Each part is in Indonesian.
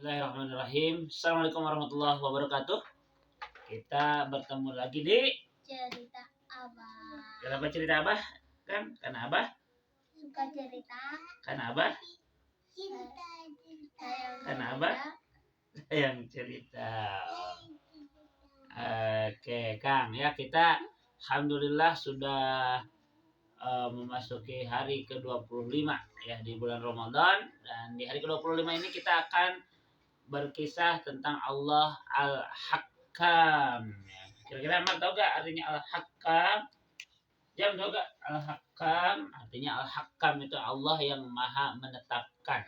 Bismillahirrahmanirrahim. Assalamualaikum warahmatullahi wabarakatuh. Kita bertemu lagi di cerita Abah. Kenapa cerita Abah? Karena Abah Suka cerita. Karena Abah Karena Abah yang cerita. Oke, Kang, ya kita alhamdulillah sudah memasuki hari ke-25 ya di bulan Ramadan, dan di hari ke-25 ini kita akan berkisah tentang Allah Al-Hakam. Kira-kira Ahmad tahu gak artinya Al-Hakam? Jam tahu gak? Al-Hakam artinya Al-Hakam itu Allah yang maha menetapkan.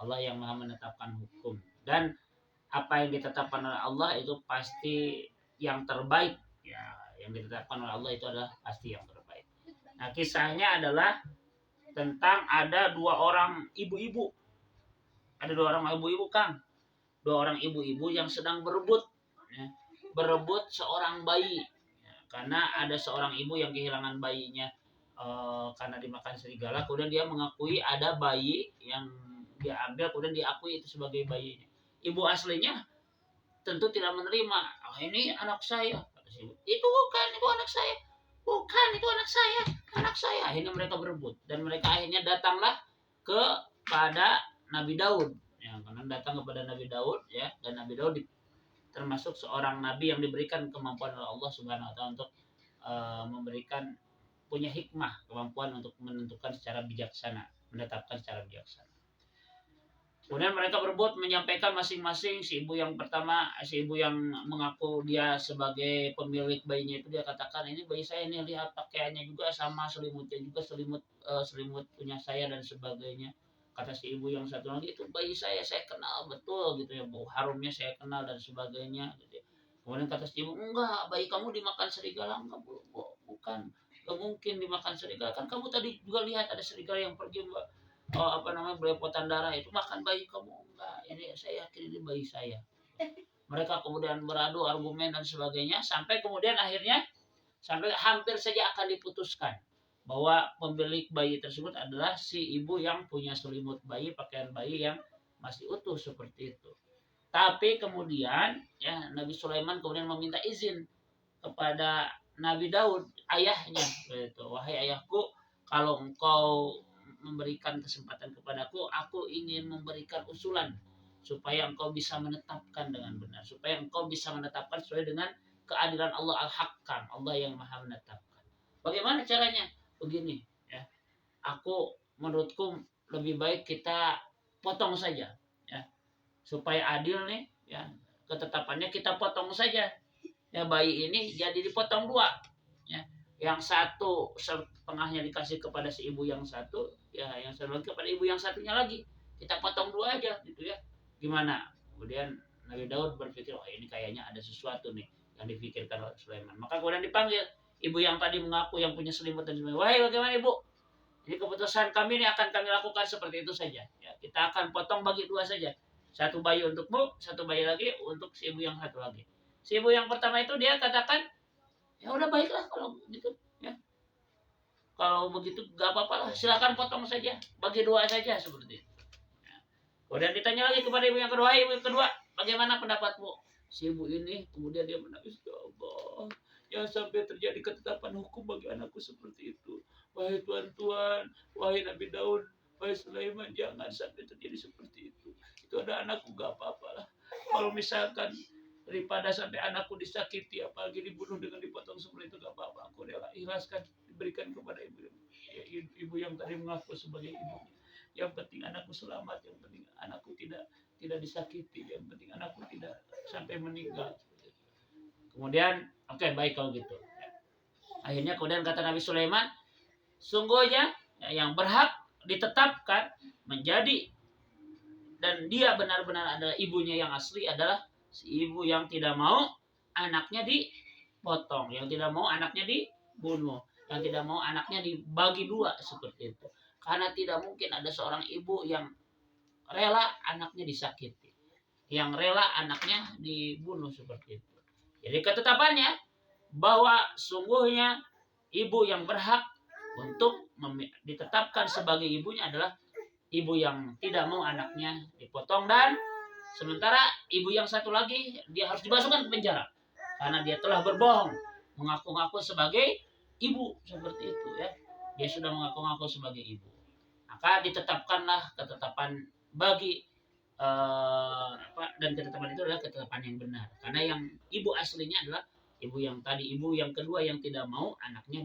Allah yang maha menetapkan hukum. Dan apa yang ditetapkan oleh Allah itu pasti yang terbaik. Ya, yang ditetapkan oleh Allah itu adalah pasti yang terbaik. Nah, kisahnya adalah tentang ada dua orang ibu-ibu. Ada dua orang ibu-ibu, Kang. Dua orang ibu-ibu yang sedang berebut, ya, berebut seorang bayi, ya, karena ada seorang ibu yang kehilangan bayinya karena dimakan serigala. Kemudian dia mengakui ada bayi yang dia ambil, kemudian diakui itu sebagai bayinya. Ibu aslinya tentu tidak menerima. Oh, ini anak saya. Itu bukan, itu anak saya. Bukan, itu anak saya. Anak saya. Akhirnya mereka berebut, dan mereka akhirnya datanglah kepada Nabi Daud. Ya, karena datang kepada Nabi Daud, ya, dan Nabi Daud termasuk seorang nabi yang diberikan kemampuan oleh Allah Subhanahu wa taala untuk memberikan punya hikmah, kemampuan untuk menentukan secara bijaksana, menetapkan secara bijaksana. Kemudian mereka berebut menyampaikan masing-masing. Si ibu yang pertama, si ibu yang mengaku dia sebagai pemilik bayinya itu, dia katakan, ini bayi saya, ini lihat pakaiannya juga sama, selimutnya juga selimut punya saya dan sebagainya. Kata si ibu yang satu lagi, itu bayi saya kenal betul gitu ya, bau harumnya saya kenal dan sebagainya gitu ya. Kemudian kata si ibu, enggak, bayi kamu dimakan serigala. Enggak, bukan, enggak mungkin dimakan serigala, kan kamu tadi juga lihat ada serigala yang pergi belepotan darah, itu makan bayi kamu. Enggak, ini saya yakin ini bayi saya. Mereka kemudian beradu argumen dan sebagainya, sampai kemudian akhirnya sampai hampir saja akan diputuskan bahwa pemilik bayi tersebut adalah si ibu yang punya selimut bayi, pakaian bayi yang masih utuh seperti itu. Tapi kemudian ya Nabi Sulaiman kemudian meminta izin kepada Nabi Daud, ayahnya, gitu. Wahai ayahku, kalau engkau memberikan kesempatan kepadaku, aku ingin memberikan usulan supaya engkau bisa menetapkan dengan benar, supaya engkau bisa menetapkan sesuai dengan keadilan Allah Al-Hakam, Allah yang maha menetapkan. Bagaimana caranya? Begini, ya. Menurutku lebih baik kita potong saja, ya, supaya adil nih, ya. Ketetapannya kita potong saja. Ya, bayi ini jadi dipotong dua, ya. Yang satu setengahnya dikasih kepada si ibu yang satu, ya, yang satu lagi kepada ibu yang satunya lagi. Kita potong dua aja gitu ya. Gimana? Kemudian Nabi Daud berpikir, oh ini kayaknya ada sesuatu nih yang dipikirkan oleh Sulaiman. Maka kemudian dipanggil ibu yang tadi mengaku yang punya selimut dan sebagainya. Wahai, bagaimana ibu? Ini keputusan kami ini akan kami lakukan seperti itu saja. Ya, kita akan potong bagi dua saja. Satu bayi untukmu, satu bayi lagi untuk si ibu yang satu lagi. Si ibu yang pertama itu dia katakan, ya udah baiklah kalau begitu, ya. Kalau begitu gak apa-apa lah, silakan potong saja, bagi dua saja seperti itu. Ya. Kemudian ditanya lagi kepada ibu yang kedua, ibu yang kedua, bagaimana pendapatmu? Si ibu ini kemudian dia menangis, ya Allah, jangan sampai terjadi ketetapan hukum bagi anakku seperti itu. Wahai Tuhan, wahai Nabi Daud, wahai Sulaiman, jangan sampai terjadi seperti itu. Itu ada anakku, gak apa-apa lah. Kalau misalkan daripada sampai anakku disakiti, apalagi dibunuh dengan dipotong seperti itu, gak apa-apa. Aku rela ikhlaskan, diberikan kepada ibu yang tadi mengaku sebagai ibunya. Yang penting anakku selamat, yang penting anakku tidak disakiti, yang penting anakku tidak sampai meninggal. Kemudian, oke, baik kalau gitu. Akhirnya kemudian kata Nabi Sulaiman, sungguhnya yang berhak ditetapkan menjadi dan dia benar-benar adalah ibunya yang asli adalah si ibu yang tidak mau anaknya dipotong, yang tidak mau anaknya dibunuh, yang tidak mau anaknya dibagi dua seperti itu. Karena tidak mungkin ada seorang ibu yang rela anaknya disakiti, yang rela anaknya dibunuh seperti itu. Jadi ketetapannya bahwa sungguhnya ibu yang berhak untuk ditetapkan sebagai ibunya adalah ibu yang tidak mau anaknya dipotong dan Sementara ibu yang satu lagi dia harus dimasukkan ke penjara karena dia telah berbohong, mengaku-ngaku sebagai ibu seperti itu ya. Dia sudah mengaku-ngaku sebagai ibu. Maka ditetapkanlah ketetapan bagi dan ketetapan itu adalah ketetapan yang benar. Karena yang ibu aslinya adalah ibu yang tadi, ibu yang kedua yang tidak mau anaknya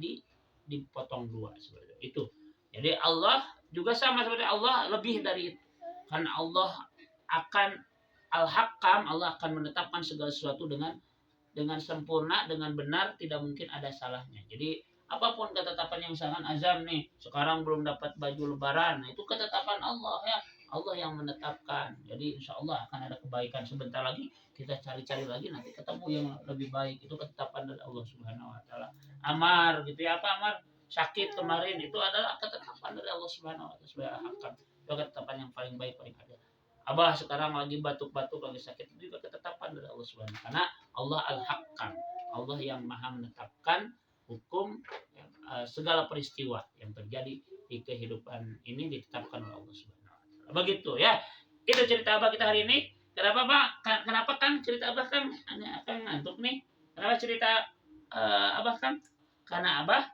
dipotong dua seperti itu. Jadi Allah juga sama seperti Allah, lebih dari itu. Karena Allah akan al-hakam, Allah akan menetapkan segala sesuatu dengan sempurna, dengan benar, tidak mungkin ada salahnya. Jadi apapun ketetapan yang misalkan azam nih, sekarang belum dapat baju lebaran, itu ketetapan Allah ya. Allah yang menetapkan. Jadi insya Allah akan ada kebaikan. Sebentar lagi kita cari-cari lagi, nanti ketemu yang lebih baik. Itu ketetapan dari Allah Subhanahu Wa Taala. Amar gitu ya, apa Amar? Sakit kemarin itu adalah ketetapan dari Allah Subhanahu Wa Taala sebagai hakam. Itu ketetapan yang paling baik, paling adil. Abah sekarang lagi batuk-batuk, lagi sakit, itu juga ketetapan dari Allah Subhanahu Wa Taala. Karena Allah al-hakam, Allah yang maha menetapkan hukum segala peristiwa yang terjadi di kehidupan ini ditetapkan oleh Allah Subhanahu Wa Taala. Begitu ya. Itu cerita Abah kita hari ini. Kenapa Pak? Kenapa Kang cerita Abah Kang? Kang ngantuk nih. Kenapa cerita Abah Kang? Karena Abah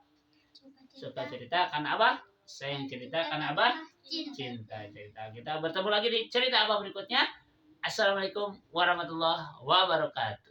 suka cerita, karena Abah sayang cerita, karena Abah cinta cerita. Kita bertemu lagi di cerita Abah berikutnya. Assalamualaikum warahmatullahi wabarakatuh.